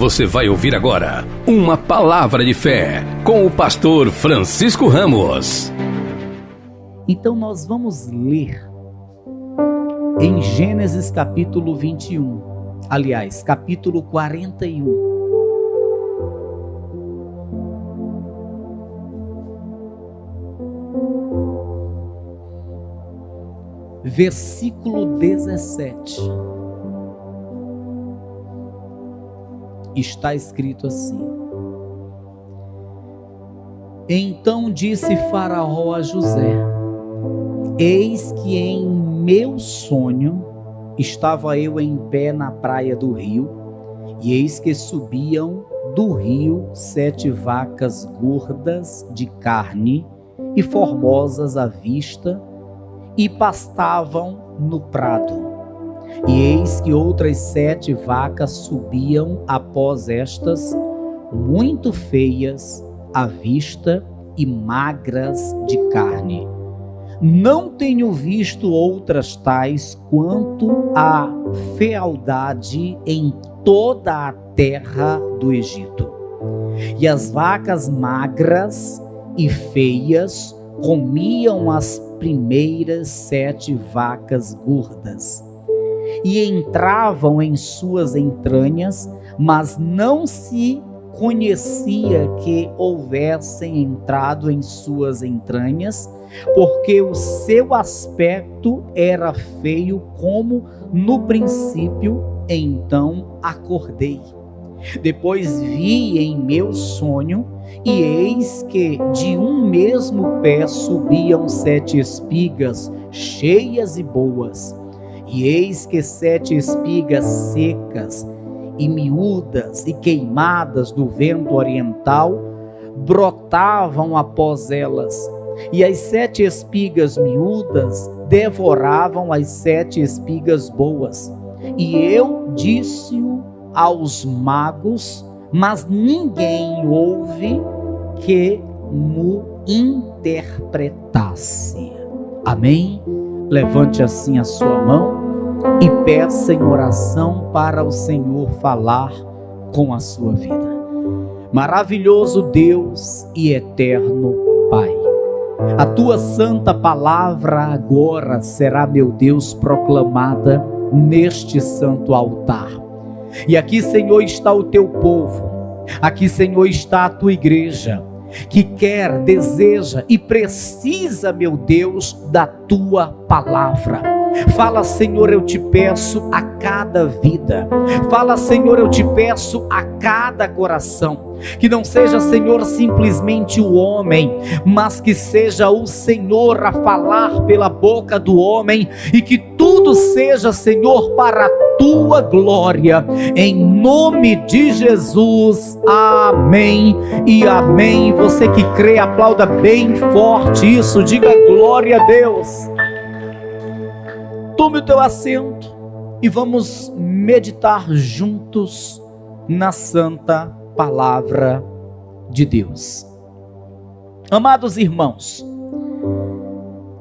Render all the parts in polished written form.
Você vai ouvir agora uma palavra de fé com o pastor Francisco Ramos. Então nós vamos ler em Gênesis capítulo 21, aliás, capítulo 41. Versículo 17. Está escrito assim: Então disse Faraó a José: Eis que em meu sonho estava eu em pé na praia do rio, e eis que subiam do rio 7 vacas gordas de carne e formosas à vista, e pastavam no prado. E eis que outras 7 vacas subiam após estas, muito feias à vista e magras de carne. Não tenho visto outras tais quanto a fealdade em toda a terra do Egito. E as vacas magras e feias comiam as primeiras 7 vacas gordas, e entravam em suas entranhas, mas não se conhecia que houvessem entrado em suas entranhas, porque o seu aspecto era feio como no princípio. Então acordei. Depois vi em meu sonho, e eis que de um mesmo pé subiam 7 espigas cheias e boas. E eis que 7 espigas secas e miúdas e queimadas do vento oriental brotavam após elas. E as 7 espigas miúdas devoravam as 7 espigas boas. E eu disse-o aos magos, mas ninguém houve que mo interpretasse. Amém? Levante assim a sua mão e peça em oração para o Senhor falar com a sua vida. Maravilhoso Deus e eterno Pai, a tua santa palavra agora será, meu Deus, proclamada neste santo altar. E aqui, Senhor, está o teu povo. Aqui, Senhor, está a tua igreja, que quer, deseja e precisa, meu Deus, da tua palavra. Fala, Senhor, eu te peço a cada vida. Fala, Senhor, eu te peço a cada coração. Que não seja, Senhor, simplesmente o homem, mas que seja o Senhor a falar pela boca do homem, e que tudo seja, Senhor, para a tua glória. Em nome de Jesus, amém e amém. Você que crê, aplauda bem forte isso, diga glória a Deus. Tome o teu assento e vamos meditar juntos na santa palavra de Deus. Amados irmãos,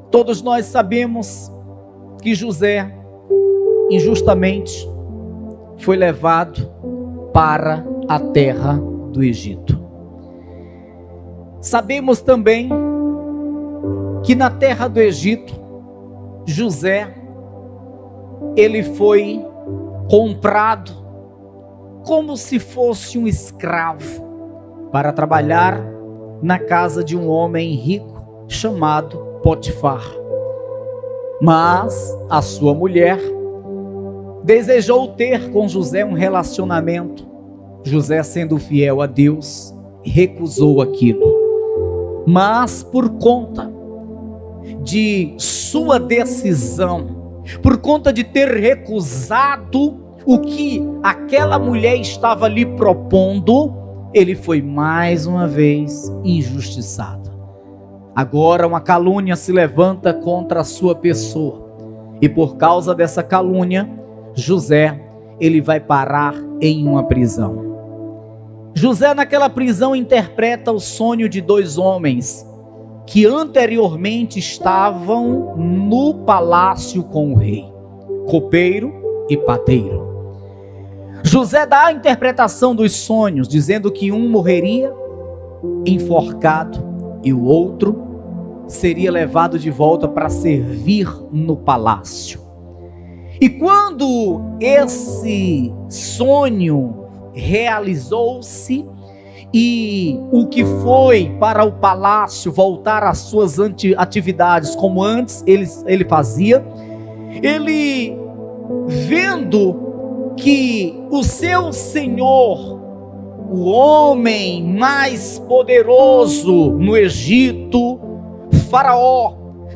todos nós sabemos que José injustamente foi levado para a terra do Egito. Sabemos também que na terra do Egito, José, ele foi comprado como se fosse um escravo para trabalhar na casa de um homem rico chamado Potifar. Mas a sua mulher desejou ter com José um relacionamento. José, sendo fiel a Deus, recusou aquilo. Mas por conta de sua decisão, por conta de ter recusado o que aquela mulher estava lhe propondo, ele foi mais uma vez injustiçado. Agora uma calúnia se levanta contra a sua pessoa, e por causa dessa calúnia, José, ele vai parar em uma prisão. José, naquela prisão, interpreta o sonho de 2 homens que anteriormente estavam no palácio com o rei, copeiro e padeiro. José dá a interpretação dos sonhos, dizendo que um morreria enforcado e o outro seria levado de volta para servir no palácio. E quando esse sonho realizou-se e o que foi para o palácio voltar às suas atividades como antes ele fazia, ele vendo que o seu senhor, o homem mais poderoso no Egito, Faraó,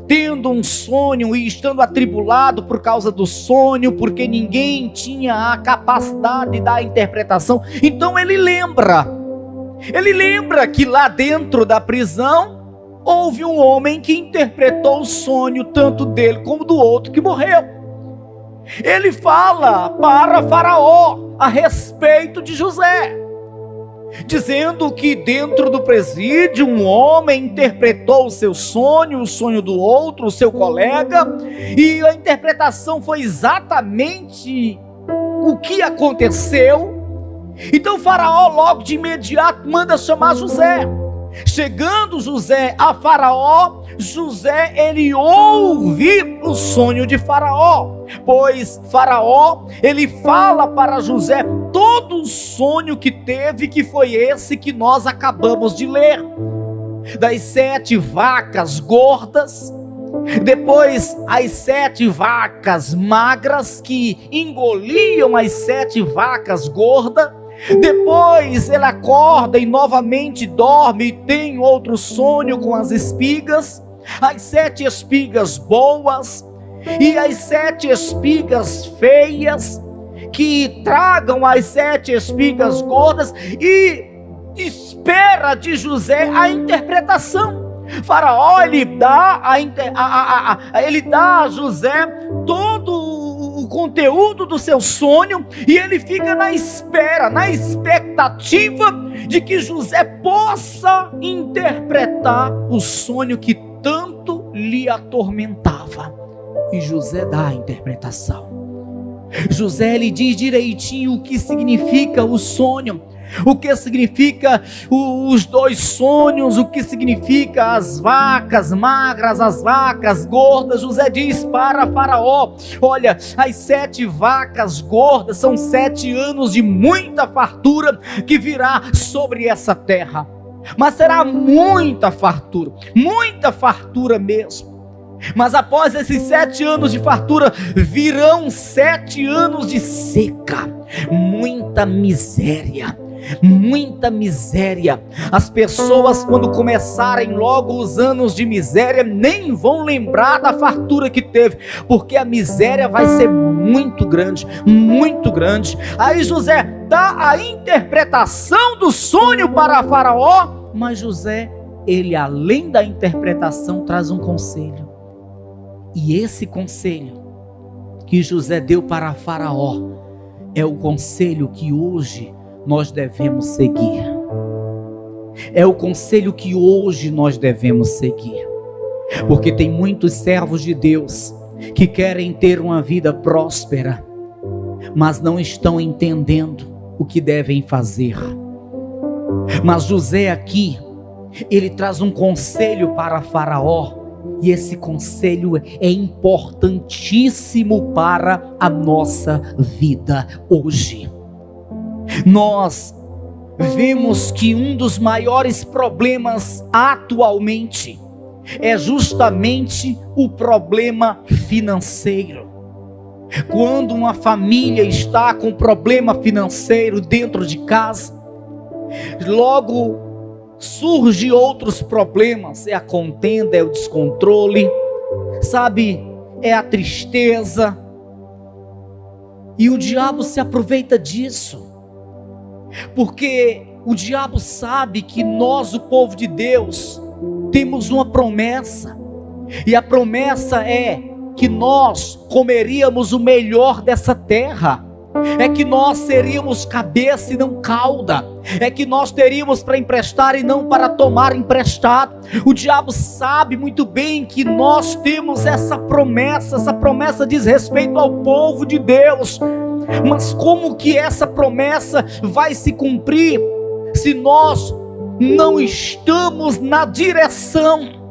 tendo um sonho e estando atribulado por causa do sonho, porque ninguém tinha a capacidade da interpretação, então ele lembra que lá dentro da prisão houve um homem que interpretou o sonho tanto dele como do outro que morreu. Ele fala para Faraó a respeito de José, dizendo que dentro do presídio um homem interpretou o seu sonho, o sonho do outro, o seu colega, e a interpretação foi exatamente o que aconteceu. Então Faraó logo de imediato manda chamar José. Chegando José a Faraó, José ele ouve o sonho de Faraó, pois Faraó ele fala para José todo o sonho que teve, que foi esse que nós acabamos de ler, das 7 vacas gordas, depois as 7 vacas magras que engoliam as 7 vacas gordas. Depois ele acorda e novamente dorme e tem outro sonho com as espigas, as 7 espigas boas e as 7 espigas feias, que tragam as 7 espigas gordas, e espera de José a interpretação. Faraó ele dá a José todo o conteúdo do seu sonho, e ele fica na espera, na expectativa de que José possa interpretar o sonho que tanto lhe atormentava. E José dá a interpretação. José lhe diz direitinho o que significa o sonho, o que significa os 2 sonhos, o que significa as vacas magras, as vacas gordas. José diz para Faraó: olha, as 7 vacas gordas são 7 anos de muita fartura que virá sobre essa terra, mas será muita fartura mesmo. Mas após esses 7 anos de fartura, virão 7 anos de seca, muita miséria. As pessoas, quando começarem logo os anos de miséria, nem vão lembrar da fartura que teve, porque a miséria vai ser muito grande. Aí José dá a interpretação do sonho para Faraó, mas José, ele além da interpretação traz um conselho. E esse conselho que José deu para Faraó é o conselho que hoje nós devemos seguir. É o conselho que hoje nós devemos seguir. Porque tem muitos servos de Deus que querem ter uma vida próspera, mas não estão entendendo o que devem fazer. Mas José aqui, ele traz um conselho para Faraó, e esse conselho é importantíssimo para a nossa vida hoje. Nós vemos que um dos maiores problemas atualmente é justamente o problema financeiro. Quando uma família está com problema financeiro dentro de casa, logo surge outros problemas, é a contenda, é o descontrole, sabe, é a tristeza, e o diabo se aproveita disso, porque o diabo sabe que nós, o povo de Deus, temos uma promessa, e a promessa é que nós comeríamos o melhor dessa terra. é que nós seríamos cabeça e não cauda, é que nós teríamos para emprestar e não para tomar emprestado. O diabo sabe muito bem que nós temos essa promessa diz respeito ao povo de Deus, mas como que essa promessa vai se cumprir se nós não estamos na direção?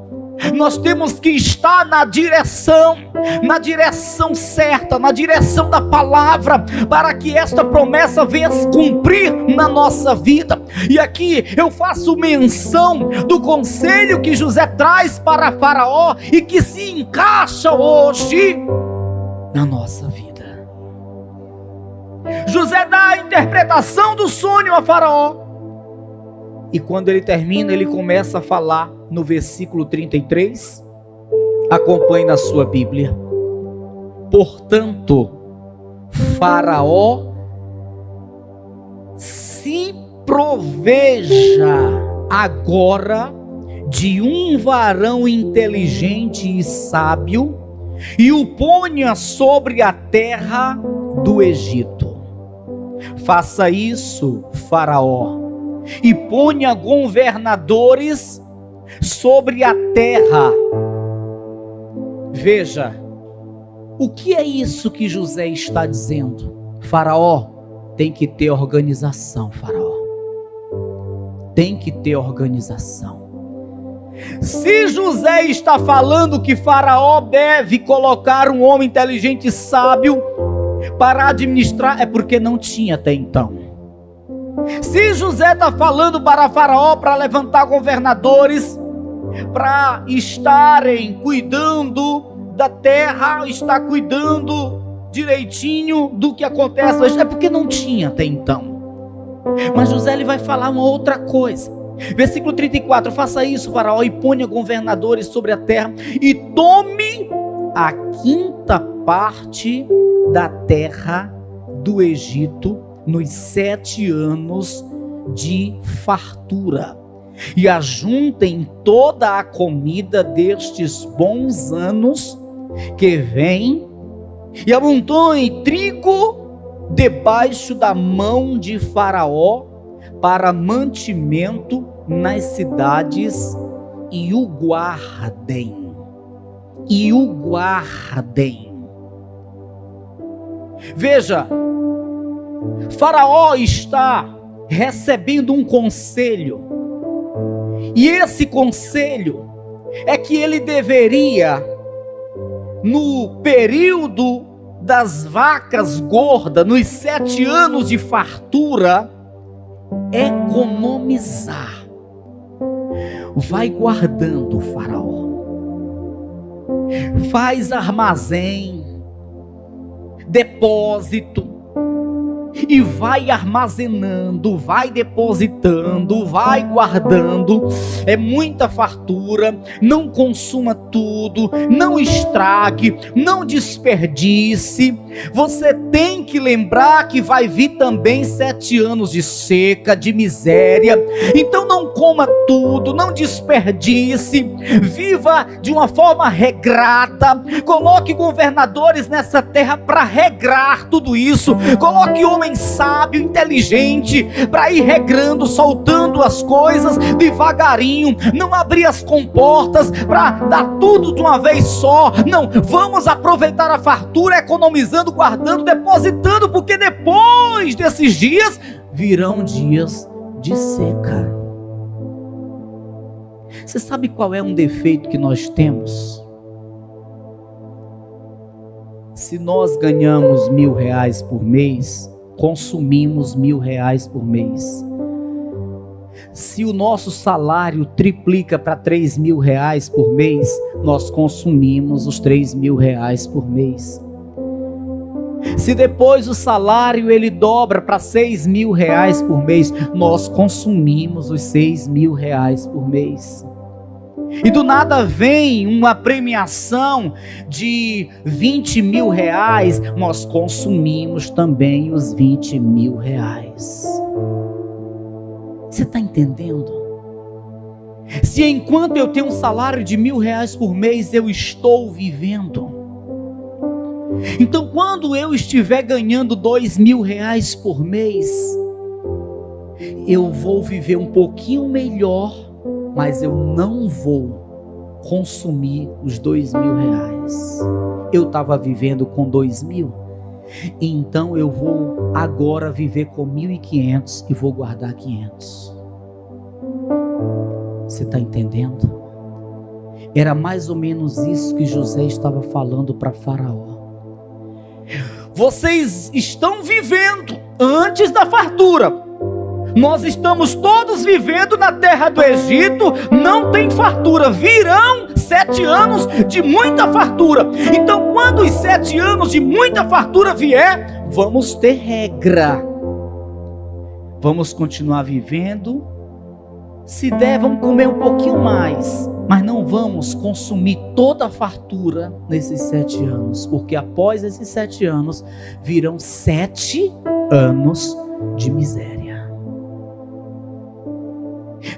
Nós temos que estar na direção certa, na direção da palavra, para que esta promessa venha se cumprir na nossa vida. E aqui eu faço menção do conselho que José traz para Faraó e que se encaixa hoje na nossa vida. José dá a interpretação do sonho a Faraó, e quando ele termina, ele começa a falar no versículo 33, acompanhe na sua Bíblia. Portanto, Faraó se proveja agora de um varão inteligente e sábio, e o ponha sobre a terra do Egito. Faça isso, Faraó, e ponha governadores sobre a terra. Veja, o que é isso que José está dizendo? Faraó tem que ter organização, Faraó. Tem que ter organização. Se José está falando que Faraó deve colocar um homem inteligente e sábio para administrar, é porque não tinha até então. Se José está falando para Faraó para levantar governadores, para estarem cuidando da terra, estar cuidando direitinho do que acontece hoje, é porque não tinha até então. Mas José ele vai falar uma outra coisa. Versículo 34, faça isso, Faraó, e ponha governadores sobre a terra, e tome a quinta parte da terra do Egito nos 7 anos de fartura, e ajuntem toda a comida destes bons anos que vêm, e amontoem trigo debaixo da mão de Faraó para mantimento nas cidades, e o guardem. Veja, Faraó está recebendo um conselho, e esse conselho é que ele deveria, no período das vacas gordas, nos 7 anos de fartura, economizar. Vai guardando, Faraó, faz armazém, depósito, e vai armazenando, vai depositando, vai guardando. É muita fartura, não consuma tudo, não estrague, não desperdice. Você tem que lembrar que vai vir também 7 anos de seca, de miséria. Então não coma tudo, não desperdice, viva de uma forma regrada. Coloque governadores nessa terra para regrar tudo isso. Coloque homem sábio, inteligente, para ir regrando, soltando as coisas devagarinho. Não abrir as comportas para dar tudo de uma vez só. Não, vamos aproveitar a fartura, economizando, guardando, depositando, porque depois desses dias virão dias de seca. Você sabe qual é um defeito que nós temos? Se nós ganhamos R$1.000 por mês, consumimos R$1.000 por mês. Se o nosso salário triplica para R$3.000 por mês, nós consumimos os R$3.000 por mês. Se depois o salário ele dobra para R$6.000 por mês, nós consumimos os R$6.000 por mês. E do nada vem uma premiação de R$20.000, nós consumimos também os R$20.000. Você está entendendo? Se enquanto eu tenho um salário de R$1.000 por mês, eu estou vivendo, Então, quando eu estiver ganhando R$2.000 por mês, eu vou viver um pouquinho melhor, mas eu não vou consumir os R$2.000. Eu estava vivendo com 2.000, então eu vou agora viver com 1.500 e vou guardar 500. Você está entendendo? Era mais ou menos isso que José estava falando para Faraó. Vocês estão vivendo antes da fartura. Nós estamos todos vivendo na terra do Egito, não tem fartura. Virão 7 anos de muita fartura. Então, quando os 7 anos de muita fartura vier, vamos ter regra. Vamos continuar vivendo. Se der, vamos comer um pouquinho mais, mas não vamos consumir toda a fartura nesses 7 anos, porque após esses 7 anos virão 7 anos de miséria.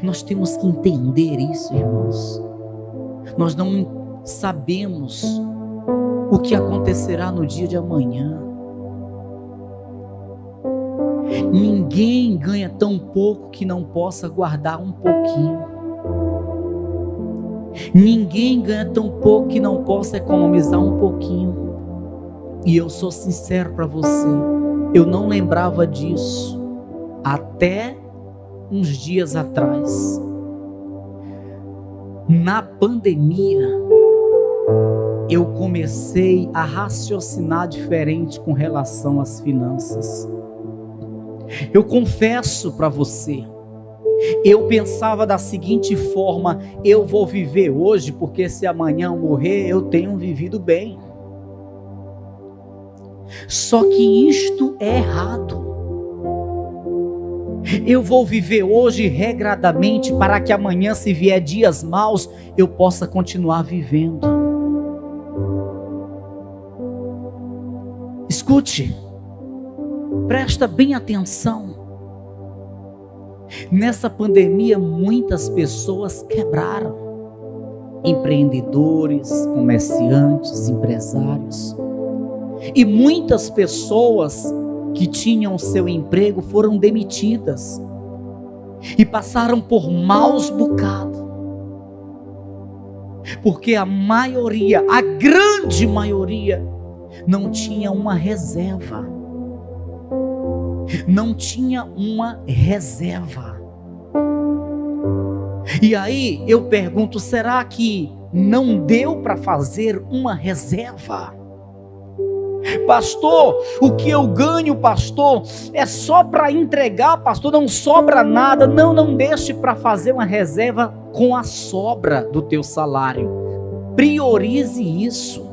Nós temos que entender isso, irmãos. Nós não sabemos o que acontecerá no dia de amanhã. Ninguém ganha tão pouco que não possa guardar um pouquinho. Ninguém ganha tão pouco que não possa economizar um pouquinho. E eu sou sincero para você, eu não lembrava disso até uns dias atrás. Na pandemia, eu comecei a raciocinar diferente com relação às finanças. Eu confesso para você, eu pensava da seguinte forma: eu vou viver hoje, porque se amanhã eu morrer, eu tenho vivido bem. Só que isto é errado. Eu vou viver hoje regradamente, para que amanhã, se vier dias maus, eu possa continuar vivendo. Escute, presta bem atenção. Nessa pandemia, muitas pessoas quebraram. Empreendedores, comerciantes, empresários. E muitas pessoas que tinham seu emprego foram demitidas. E passaram por maus bocados. Porque a maioria, a grande maioria, não tinha uma reserva. Não tinha uma reserva. E aí eu pergunto, será que não deu para fazer uma reserva? Pastor, o que eu ganho, pastor, é só para entregar, pastor, não sobra nada. Não deixe para fazer uma reserva com a sobra do teu salário. Priorize isso.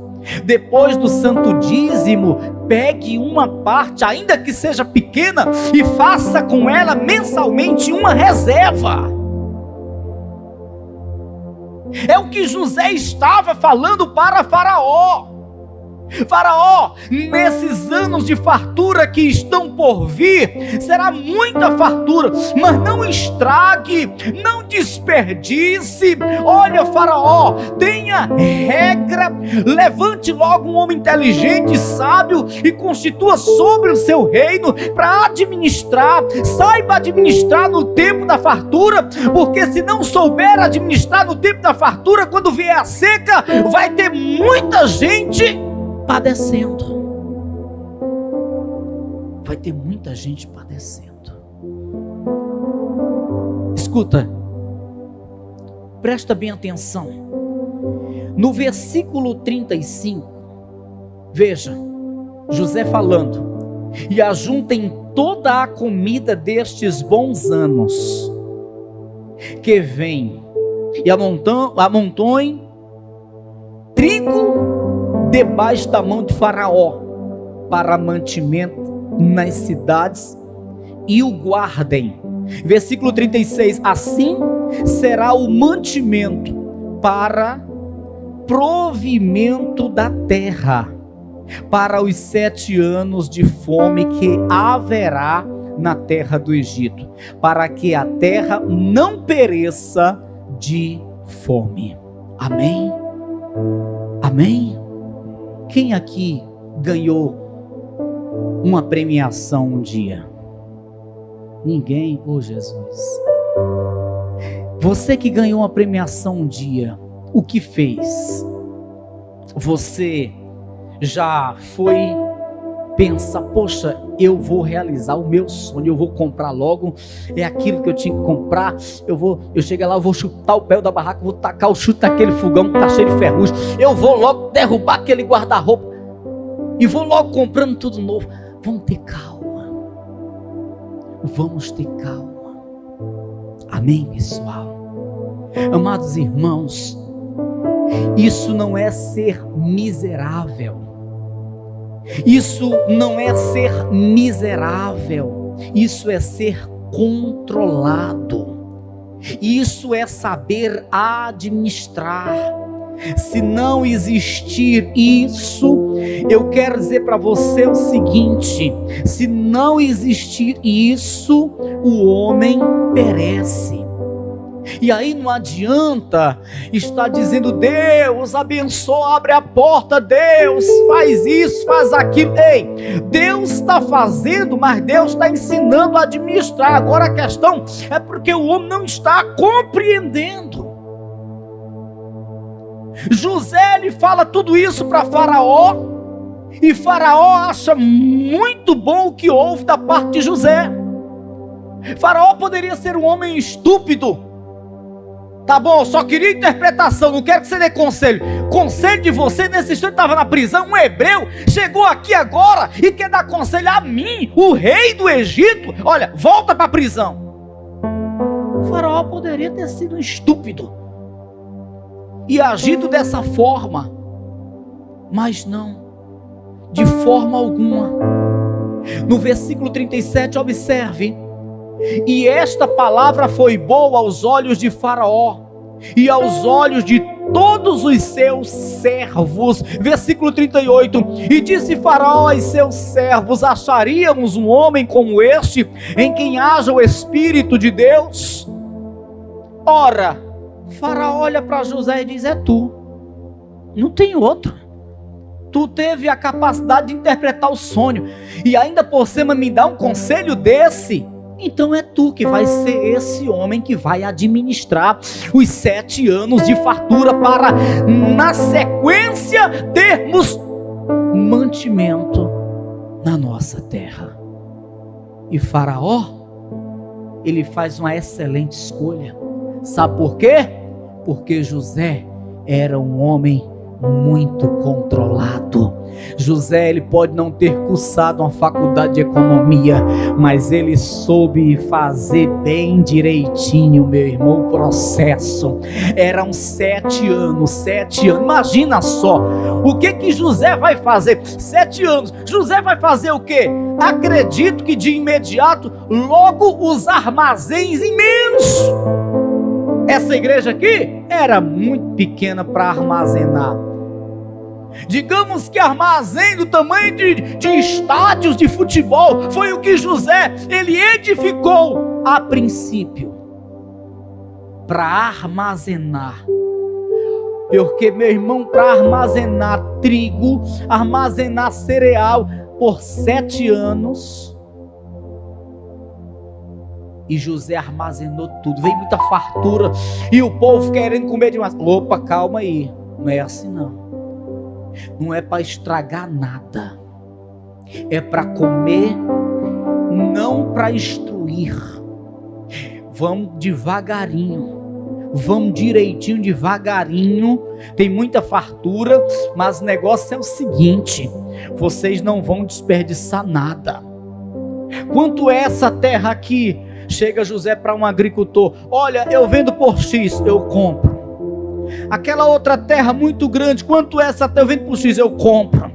Depois do santo dízimo, pegue uma parte, ainda que seja pequena, e faça com ela mensalmente uma reserva. É o que José estava falando para Faraó. Faraó, nesses anos de fartura que estão por vir, será muita fartura, mas não estrague, não desperdice. Olha, Faraó, tenha regra, levante logo um homem inteligente e sábio e constitua sobre o seu reino para administrar. Saiba administrar no tempo da fartura, porque se não souber administrar no tempo da fartura, quando vier a seca, vai ter muita gente padecendo. Vai ter muita gente padecendo. Escuta, presta bem atenção. No versículo 35, veja, José falando: e ajuntem toda a comida destes bons anos que vem, e amontoem trigo debaixo da mão de Faraó, para mantimento nas cidades, e o guardem. Versículo 36, assim será o mantimento para provimento da terra, para os 7 anos de fome que haverá na terra do Egito, para que a terra não pereça de fome. Amém? Amém? Quem aqui ganhou uma premiação um dia? Ninguém, Jesus. Você que ganhou uma premiação um dia, o que fez? Você já foi pensar, poxa, eu vou realizar o meu sonho, eu vou comprar logo, é aquilo que eu tinha que comprar, eu chego lá, eu vou chutar o pé da barraca, vou tacar o chute naquele fogão que está cheio de ferrugem, eu vou logo derrubar aquele guarda-roupa, e vou logo comprando tudo novo. Vamos ter calma, vamos ter calma, amém, pessoal? Amados irmãos, isso não é ser miserável. Isso não é ser miserável, isso é ser controlado, isso é saber administrar. Se não existir isso, eu quero dizer para você o seguinte: se não existir isso, o homem perece. E aí não adianta estar dizendo, Deus abençoa, abre a porta, Deus faz isso, faz aquilo. Ei, Deus está fazendo, mas Deus está ensinando a administrar. Agora a questão é porque o homem não está compreendendo. José, ele fala tudo isso para Faraó, e Faraó acha muito bom o que ouve da parte de José. Faraó poderia ser um homem estúpido. Tá bom, eu só queria interpretação, não quero que você dê conselho. Conselho de você, nesse instante estava na prisão, um hebreu, chegou aqui agora e quer dar conselho a mim, o rei do Egito. Olha, volta para a prisão. O Faraó poderia ter sido um estúpido e agido dessa forma, mas não, de forma alguma. No versículo 37, observe: e esta palavra foi boa aos olhos de Faraó e aos olhos de todos os seus servos. Versículo 38, e disse Faraó aos seus servos: acharíamos um homem como este, em quem haja o Espírito de Deus? Ora, Faraó olha para José e diz: é tu, não tem outro. Tu teve a capacidade de interpretar o sonho, e ainda por cima me dá um conselho desse. Então é tu que vai ser esse homem que vai administrar os 7 anos de fartura, para na sequência termos mantimento na nossa terra. E Faraó, ele faz uma excelente escolha. Sabe por quê? Porque José era um homem muito controlado. José, ele pode não ter cursado uma faculdade de economia, mas ele soube fazer bem direitinho, meu irmão, o processo. Eram 7 anos, 7 anos, imagina só, o que José vai fazer? 7 anos, José vai fazer o quê? Acredito que de imediato, logo os armazéns imensos. Essa igreja aqui era muito pequena para armazenar. Digamos que armazém do tamanho de estádios de futebol. Foi o que José, ele edificou a princípio, para armazenar. Porque, meu irmão, para armazenar trigo, armazenar cereal por 7 anos, e José armazenou tudo, veio muita fartura, e o povo querendo comer demais. Opa, calma aí, não é assim não. Não é para estragar nada, é para comer, não para instruir. Vamos devagarinho, vamos direitinho, devagarinho. Tem muita fartura, mas o negócio é o seguinte: vocês não vão desperdiçar nada. Quanto é essa terra aqui? Chega José para um agricultor: olha, eu vendo por X, eu compro. Aquela outra terra muito grande, quanto é essa terra? Eu vendo por X, eu compro.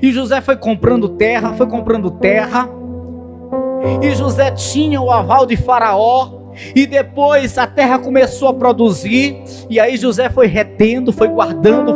E José foi comprando terra, e José tinha o aval de Faraó, e depois a terra começou a produzir, e aí José foi retendo, foi guardando,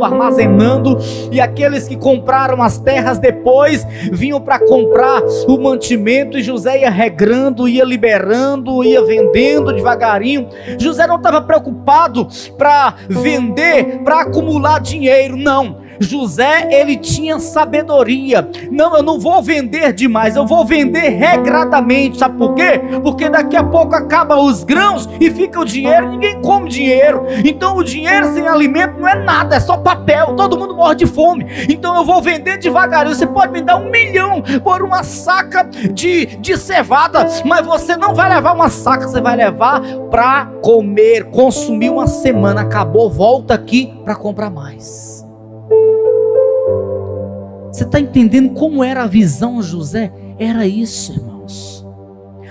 armazenando, e aqueles que compraram as terras depois, vinham para comprar o mantimento, e José ia regrando, ia liberando, ia vendendo devagarinho. José não estava preocupado para vender, para acumular dinheiro, não. José, ele tinha sabedoria. Não, eu não vou vender demais, eu vou vender regradamente. Sabe por quê? Porque daqui a pouco acabam os grãos e fica o dinheiro, ninguém come dinheiro. Então o dinheiro sem alimento não é nada, é só papel, todo mundo morre de fome. Então eu vou vender devagarinho. Você pode me dar 1 milhão por uma saca de cevada, mas você não vai levar uma saca, você vai levar para comer, consumir uma semana. Acabou, volta aqui para comprar mais. Você está entendendo como era a visão de José? Era isso, irmãos.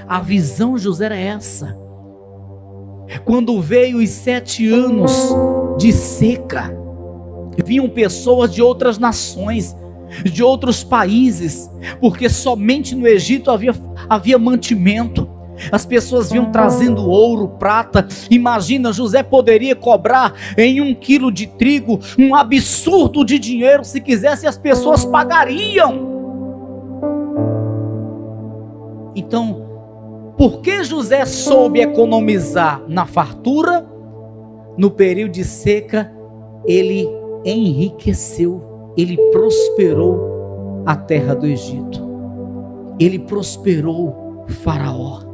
A visão de José era essa. Quando veio os 7 anos de seca, vinham pessoas de outras nações, de outros países, porque somente no Egito havia mantimento. As pessoas vinham trazendo ouro, prata. Imagina, José poderia cobrar em 1 quilo de trigo um absurdo de dinheiro. Se quisesse, as pessoas pagariam. Então, por que José soube economizar na fartura? No período de seca, ele enriqueceu, ele prosperou a terra do Egito, ele prosperou Faraó.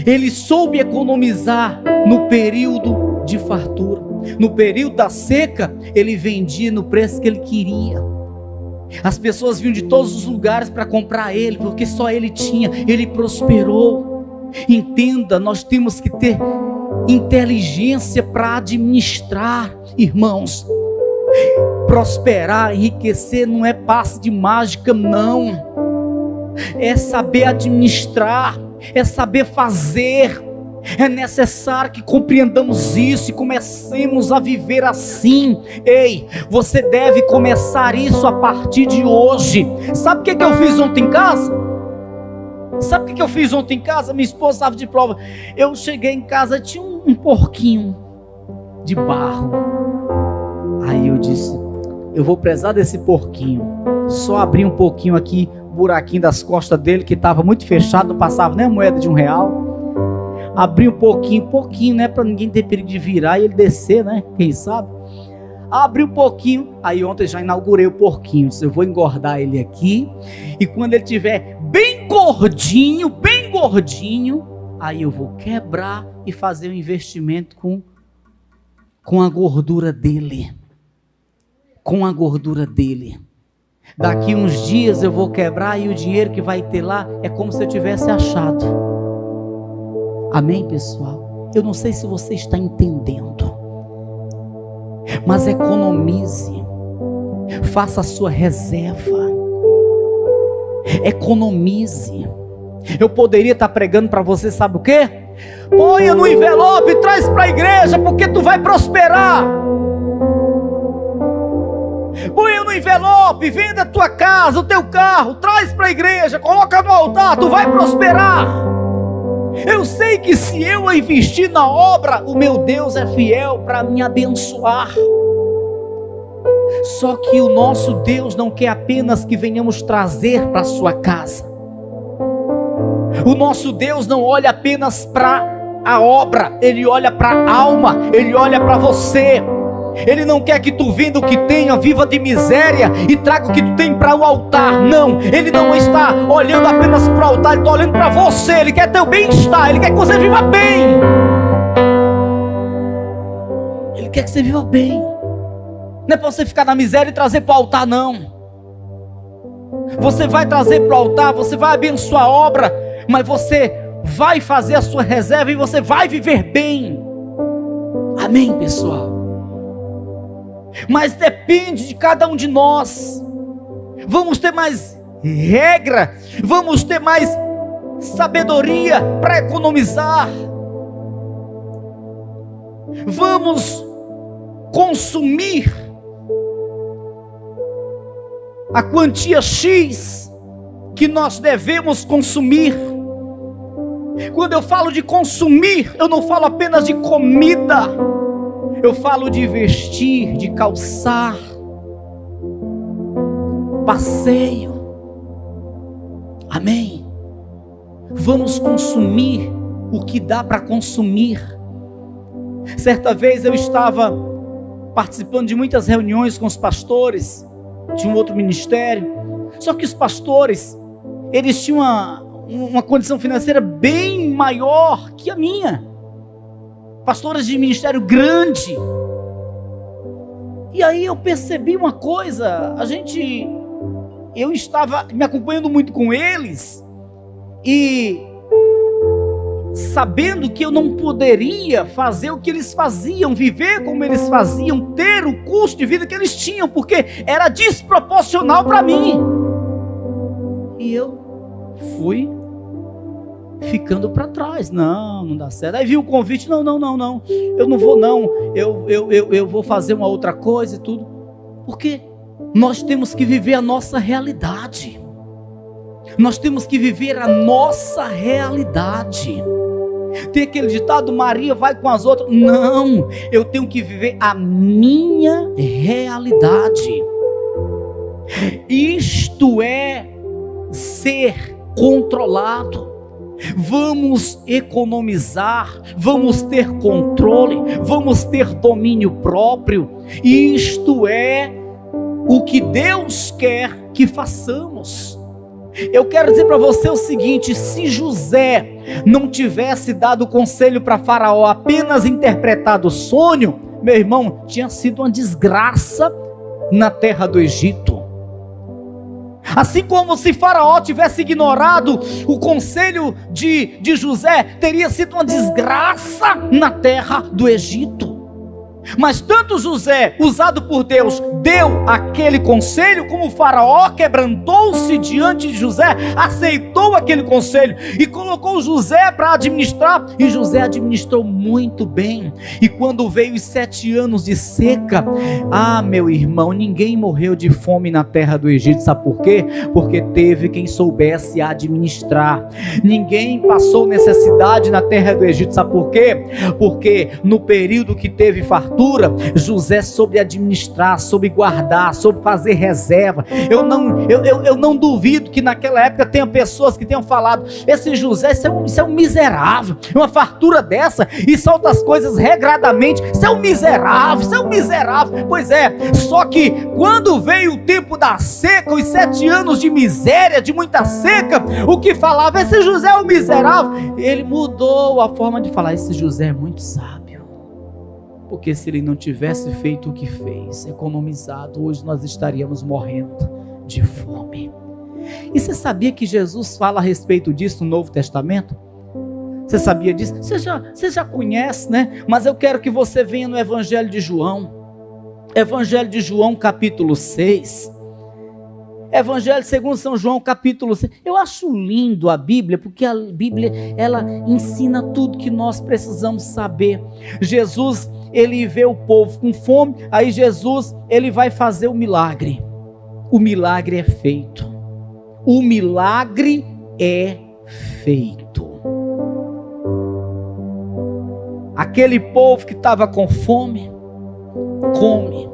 Ele soube economizar no período de fartura. No período da seca, ele vendia no preço que ele queria. As pessoas vinham de todos os lugares para comprar ele, porque só ele tinha. Ele prosperou. Entenda, nós temos que ter inteligência para administrar, irmãos. Prosperar, enriquecer não é passe de mágica, não. É saber administrar, é saber fazer. É necessário que compreendamos isso e comecemos a viver assim. Ei, você deve começar isso a partir de hoje. Sabe o que eu fiz ontem em casa? Sabe o que eu fiz ontem em casa? Minha esposa estava de prova. Eu cheguei em casa, tinha um porquinho de barro. Aí eu disse, eu vou prezar desse porquinho. Só abri um pouquinho aqui, buraquinho das costas dele, que estava muito fechado, não passava nem a moeda de R$1. Abri um pouquinho, né, para ninguém ter perigo de virar e ele descer, né, quem sabe. Abri um pouquinho, aí ontem já inaugurei o porquinho. Disse, eu vou engordar ele aqui, e quando ele estiver bem gordinho, aí eu vou quebrar e fazer um investimento com a gordura dele. Com a gordura dele. Daqui uns dias eu vou quebrar e o dinheiro que vai ter lá é como se eu tivesse achado. Amém, pessoal? Eu não sei se você está entendendo, mas economize, faça a sua reserva, economize. Eu poderia estar pregando para você, sabe o quê? Ponha no envelope e traz para a igreja, porque tu vai prosperar. Ponha no envelope, venda a tua casa, o teu carro, traz para a igreja, coloca no altar, tu vai prosperar. Eu sei que se eu investir na obra, o meu Deus é fiel para me abençoar. Só que o nosso Deus não quer apenas que venhamos trazer para a sua casa. O nosso Deus não olha apenas para a obra, Ele olha para a alma, Ele olha para você. Ele não quer que tu venda o que tenha, viva de miséria e traga o que tu tem para o altar. Não, Ele não está olhando apenas para o altar, Ele está olhando para você. Ele quer teu bem-estar, Ele quer que você viva bem. Ele quer que você viva bem. Não é para você ficar na miséria e trazer para o altar, não. Você vai trazer para o altar, você vai abençoar a obra, mas você vai fazer a sua reserva e você vai viver bem. Amém, pessoal? Mas depende de cada um de nós. Vamos ter mais regra, vamos ter mais sabedoria para economizar. Vamos consumir a quantia X que nós devemos consumir. Quando eu falo de consumir, eu não falo apenas de comida. Eu falo de vestir, de calçar, passeio. Amém? Vamos consumir o que dá para consumir. Certa vez eu estava participando de muitas reuniões com os pastores de um outro ministério. Só que os pastores, eles tinham uma condição financeira bem maior que a minha. Pastores de ministério grande. E aí eu percebi uma coisa, eu estava me acompanhando muito com eles, e sabendo que eu não poderia fazer o que eles faziam, viver como eles faziam, ter o custo de vida que eles tinham, porque era desproporcional para mim. E eu fui ficando para trás. Não dá certo. Aí vi o convite, não, eu não vou não, eu vou fazer uma outra coisa e tudo, porque nós temos que viver a nossa realidade. Nós temos que viver a nossa realidade. Tem aquele ditado, Maria vai com as outras. Não, eu tenho que viver a minha realidade. Isto é ser controlado. Vamos economizar, vamos ter controle, vamos ter domínio próprio. Isto é o que Deus quer que façamos. Eu quero dizer para você o seguinte: se José não tivesse dado conselho para Faraó, apenas interpretado o sonho, meu irmão, tinha sido uma desgraça na terra do Egito. Assim como se Faraó tivesse ignorado o conselho de José, teria sido uma desgraça na terra do Egito. Mas tanto José, usado por Deus, deu aquele conselho, como o Faraó quebrantou-se diante de José, aceitou aquele conselho e colocou José para administrar, e José administrou muito bem. E quando veio os 7 anos de seca, meu irmão, ninguém morreu de fome na terra do Egito. Sabe por quê? Porque teve quem soubesse administrar. Ninguém passou necessidade na terra do Egito. Sabe por quê? Porque no período que teve fartura, José soube administrar, soube guardar, soube fazer reserva. Eu não duvido que naquela época tenha pessoas que tenham falado: esse José, isso é um miserável, uma fartura dessa, e solta as coisas regradamente, isso é um miserável. Pois é, só que quando veio o tempo da seca, os 7 anos de miséria, de muita seca, o que falava: esse José é um miserável, ele mudou a forma de falar: esse José é muito sábio. Porque se ele não tivesse feito o que fez, economizado, hoje nós estaríamos morrendo de fome. E você sabia que Jesus fala a respeito disso no Novo Testamento? Você sabia disso? Você já conhece, né? Mas eu quero que você venha no Evangelho de João. Evangelho de João, capítulo 6. Evangelho segundo São João, capítulo 6. Eu acho lindo a Bíblia, porque a Bíblia, ela ensina tudo que nós precisamos saber. Jesus, ele vê o povo com fome, aí Jesus, ele vai fazer o milagre. O milagre é feito. O milagre é feito. Aquele povo que estava com fome, come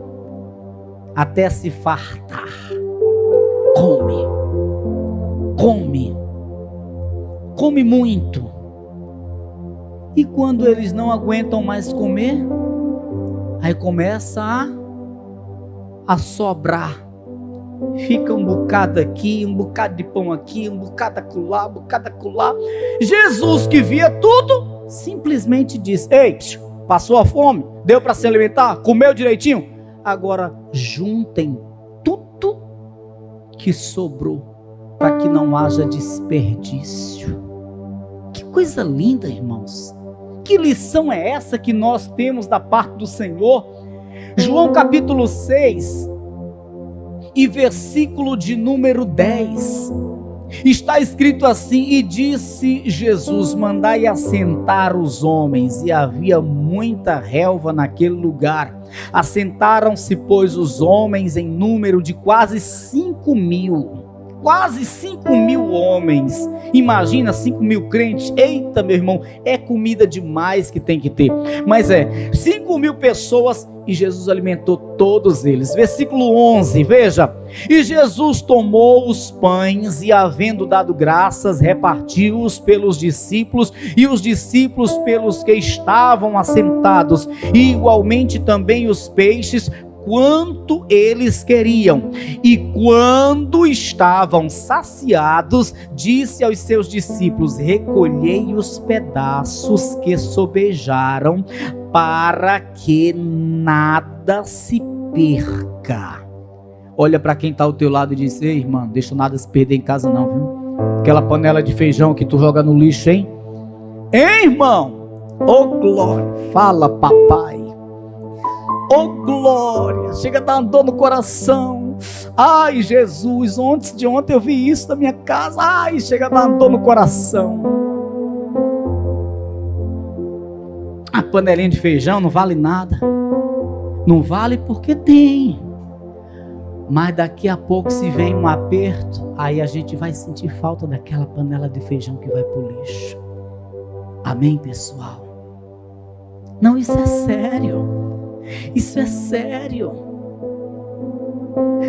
até se fartar. Come muito. E quando eles não aguentam mais comer, aí começa a sobrar. Fica um bocado aqui, um bocado de pão aqui, um bocado acolá, um bocado acolá. Jesus, que via tudo, simplesmente disse: ei, passou a fome? Deu para se alimentar? Comeu direitinho? Agora juntem tudo que sobrou, para que não haja desperdício. Que coisa linda, irmãos. Que lição é essa que nós temos da parte do Senhor? João capítulo 6 e versículo de número 10, está escrito assim: e disse Jesus: mandai assentar os homens. E havia muita relva naquele lugar. Assentaram-se, pois, os homens em número de quase 5.000. quase 5.000 homens. Imagina 5.000 crentes. Eita, meu irmão, é comida demais que tem que ter. Mas 5.000 pessoas e Jesus alimentou todos eles. Versículo 11, veja. E Jesus tomou os pães e, havendo dado graças, repartiu-os pelos discípulos e os discípulos pelos que estavam assentados, e igualmente também os peixes, quanto eles queriam. E quando estavam saciados, disse aos seus discípulos: recolhei os pedaços que sobejaram, para que nada se perca. Olha para quem está ao teu lado e diz: ei, irmão, deixa nada se perder em casa não, viu? Aquela panela de feijão que tu joga no lixo, hein? Hein, irmão? Ô glória, fala papai. Ô glória, chega a dar uma dor no coração. Ai Jesus, antes de ontem eu vi isso na minha casa. Ai, chega a dar uma dor no coração. A panelinha de feijão não vale nada. Não vale porque tem. Mas daqui a pouco, se vem um aperto, aí a gente vai sentir falta daquela panela de feijão que vai pro lixo. Amém, pessoal? Não, isso é sério. Isso é sério.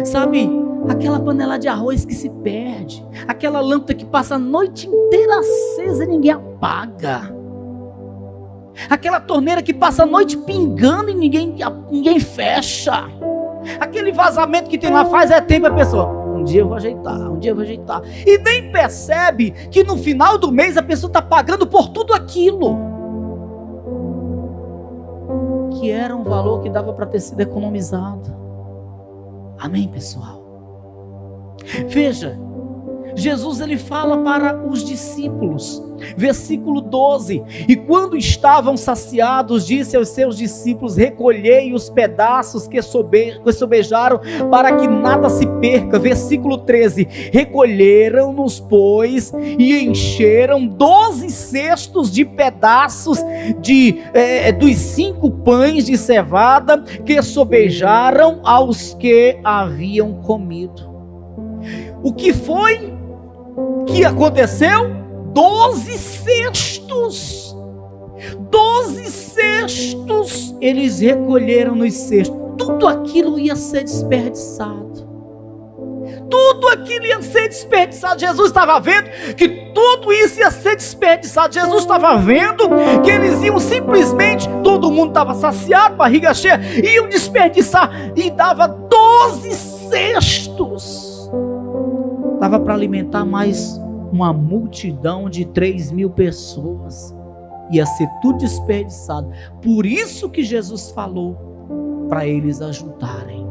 Sabe, aquela panela de arroz que se perde, aquela lâmpada que passa a noite inteira acesa e ninguém apaga, aquela torneira que passa a noite pingando e ninguém fecha, aquele vazamento que tem lá faz tempo a pessoa: um dia eu vou ajeitar, um dia eu vou ajeitar, e nem percebe que no final do mês a pessoa está pagando por tudo aquilo que era um valor que dava para ter sido economizado. Amém, pessoal? Veja, Jesus ele fala para os discípulos, versículo 12: e quando estavam saciados, disse aos seus discípulos: recolhei os pedaços que sobejaram, para que nada se perca. Versículo 13: recolheram-nos, pois, e encheram 12 cestos de pedaços dos 5 pães de cevada que sobejaram aos que haviam comido. O que foi que aconteceu? 12 cestos. 12 cestos eles recolheram nos cestos. Tudo aquilo ia ser desperdiçado. Tudo aquilo ia ser desperdiçado. Jesus estava vendo que tudo isso ia ser desperdiçado. Jesus estava vendo que eles iam simplesmente, todo mundo estava saciado, barriga cheia, iam desperdiçar, e dava 12 cestos. Dava para alimentar mais uma multidão de 3.000 pessoas. Ia ser tudo desperdiçado. Por isso que Jesus falou para eles ajuntarem,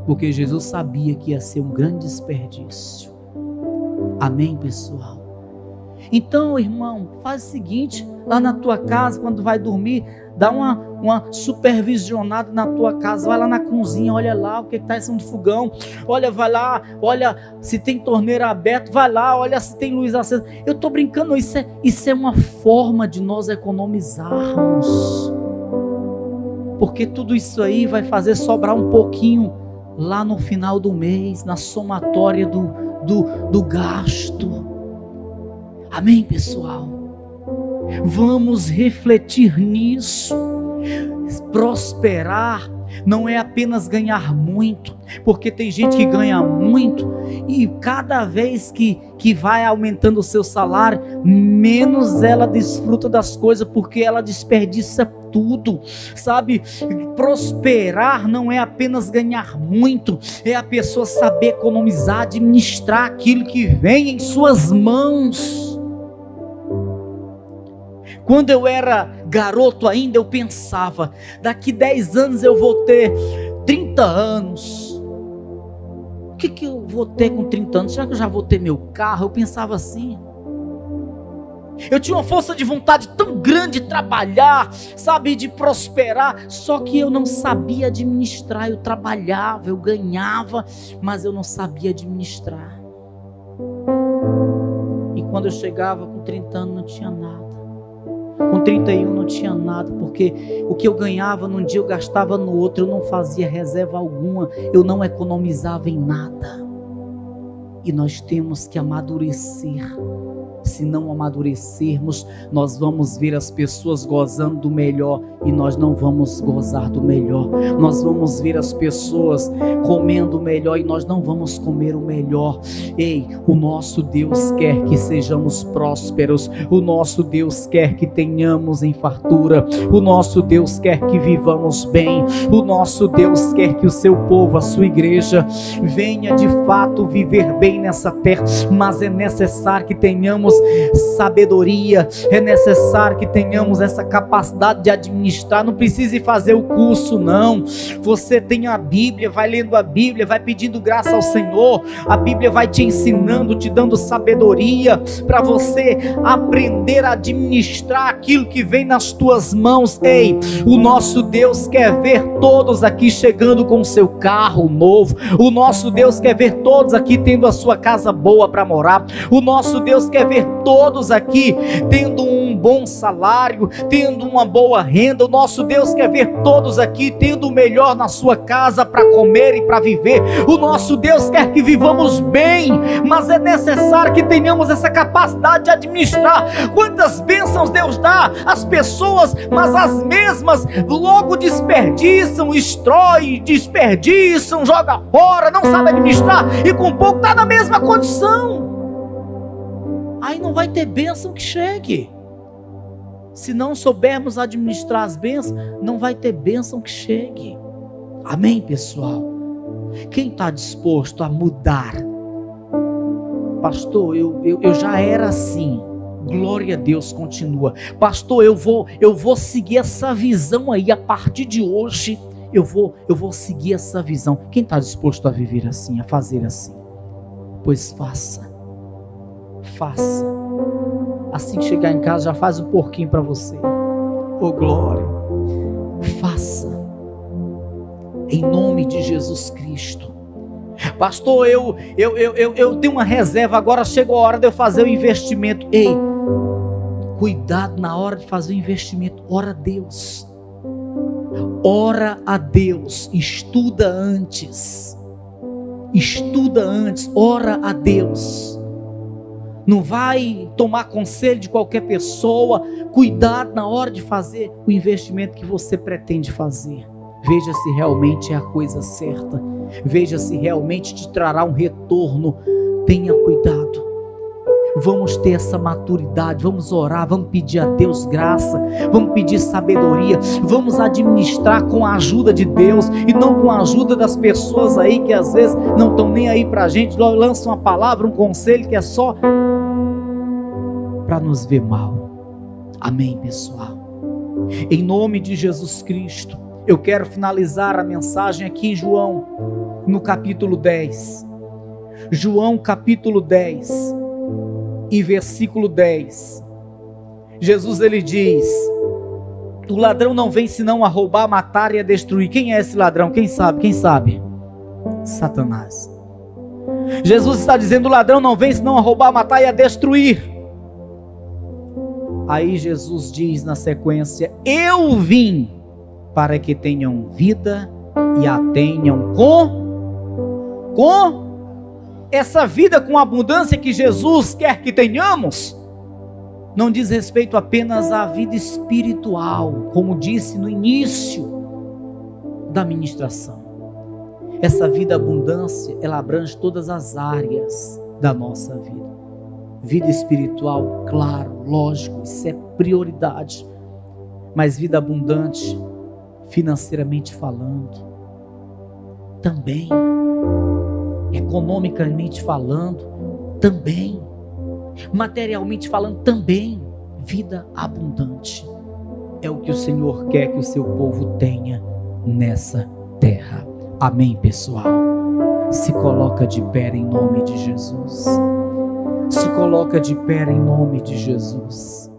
porque Jesus sabia que ia ser um grande desperdício. Amém, pessoal? Então, irmão, faz o seguinte: lá na tua casa, quando vai dormir, dá uma supervisionada na tua casa. Vai lá na cozinha, olha lá o que está em cima do fogão. Olha, vai lá, olha se tem torneira aberta. Vai lá, olha se tem luz acesa. Eu estou brincando, isso é uma forma de nós economizarmos. Porque tudo isso aí vai fazer sobrar um pouquinho lá no final do mês, na somatória do gasto. Amém, pessoal? Vamos refletir nisso. Prosperar não é apenas ganhar muito, porque tem gente que ganha muito e cada vez que vai aumentando o seu salário, menos ela desfruta das coisas, porque ela desperdiça tudo, sabe? Prosperar não é apenas ganhar muito, é a pessoa saber economizar, administrar aquilo que vem em suas mãos. Quando eu era garoto ainda, eu pensava: daqui 10 anos eu vou ter 30 anos. O que eu vou ter com 30 anos? Será que eu já vou ter meu carro? Eu pensava assim. Eu tinha uma força de vontade tão grande de trabalhar, sabe, de prosperar, só que eu não sabia administrar. Eu trabalhava, eu ganhava, mas eu não sabia administrar. E quando eu chegava com 30 anos não tinha nada. Com 31 não tinha nada, porque o que eu ganhava num dia eu gastava no outro. Eu não fazia reserva alguma, eu não economizava em nada. E nós temos que amadurecer. Se não amadurecermos, nós vamos ver as pessoas gozando do melhor e nós não vamos gozar do melhor. Nós vamos ver as pessoas comendo o melhor e nós não vamos comer o melhor. Ei, o nosso Deus quer que sejamos prósperos. O nosso Deus quer que tenhamos em fartura. O nosso Deus quer que vivamos bem. O nosso Deus quer que o seu povo, a sua igreja, venha de fato viver bem nessa terra. Mas é necessário que tenhamos sabedoria, é necessário que tenhamos essa capacidade de administrar. Não precisa ir fazer o curso, não. Você tem a Bíblia, vai lendo a Bíblia, vai pedindo graça ao Senhor. A Bíblia vai te ensinando, te dando sabedoria para você aprender a administrar aquilo que vem nas tuas mãos. Ei, o nosso Deus quer ver todos aqui chegando com o seu carro novo. O nosso Deus quer ver todos aqui tendo a sua casa boa para morar. O nosso Deus quer ver todos aqui tendo um bom salário, tendo uma boa renda. O nosso Deus quer ver todos aqui tendo o melhor na sua casa para comer e para viver. O nosso Deus quer que vivamos bem, mas é necessário que tenhamos essa capacidade de administrar. Quantas bênçãos Deus dá às pessoas, mas as mesmas logo desperdiçam, desperdiçam, joga fora, não sabe administrar e com pouco está na mesma condição. Aí não vai ter bênção que chegue. Se não soubermos administrar as bênçãos, não vai ter bênção que chegue. Amém, pessoal? Quem está disposto a mudar? Pastor, eu já era assim. Glória a Deus, continua. Pastor, eu vou seguir essa visão aí. A partir de hoje, eu vou seguir essa visão. Quem está disposto a viver assim, a fazer assim? Pois faça. Faça. Assim que chegar em casa, já faz um porquinho para você. Oh glória. Faça. Em nome de Jesus Cristo. Pastor, eu dei uma reserva, agora chegou a hora de eu fazer o investimento. Ei, cuidado na hora de fazer o investimento. Ora a Deus. Ora a Deus. Estuda antes. Estuda antes. Ora a Deus. Não vai tomar conselho de qualquer pessoa. Cuidado na hora de fazer o investimento que você pretende fazer. Veja se realmente é a coisa certa. Veja se realmente te trará um retorno. Tenha cuidado. Vamos ter essa maturidade. Vamos orar, vamos pedir a Deus graça. Vamos pedir sabedoria. Vamos administrar com a ajuda de Deus e não com a ajuda das pessoas aí que às vezes não estão nem aí pra gente. Lançam uma palavra, um conselho que é só para nos ver mal. Amém, pessoal? Em nome de Jesus Cristo, eu quero finalizar a mensagem aqui em João, no capítulo 10. João capítulo 10 e versículo 10. Jesus ele diz: o ladrão não vem senão a roubar, matar e a destruir. Quem é esse ladrão? Quem sabe? Quem sabe? Satanás. Jesus está dizendo: o ladrão não vem senão a roubar, matar e a destruir. Aí Jesus diz na sequência: eu vim para que tenham vida e a tenham com essa vida com abundância que Jesus quer que tenhamos. Não diz respeito apenas à vida espiritual, como disse no início da ministração. Essa vida abundância, ela abrange todas as áreas da nossa vida. Vida espiritual, claro, lógico, isso é prioridade. Mas vida abundante, financeiramente falando, também. Economicamente falando, também. Materialmente falando, também. Vida abundante. É o que o Senhor quer que o seu povo tenha nessa terra. Amém, pessoal? Se coloca de pé em nome de Jesus. Se coloca de pé em nome de Jesus.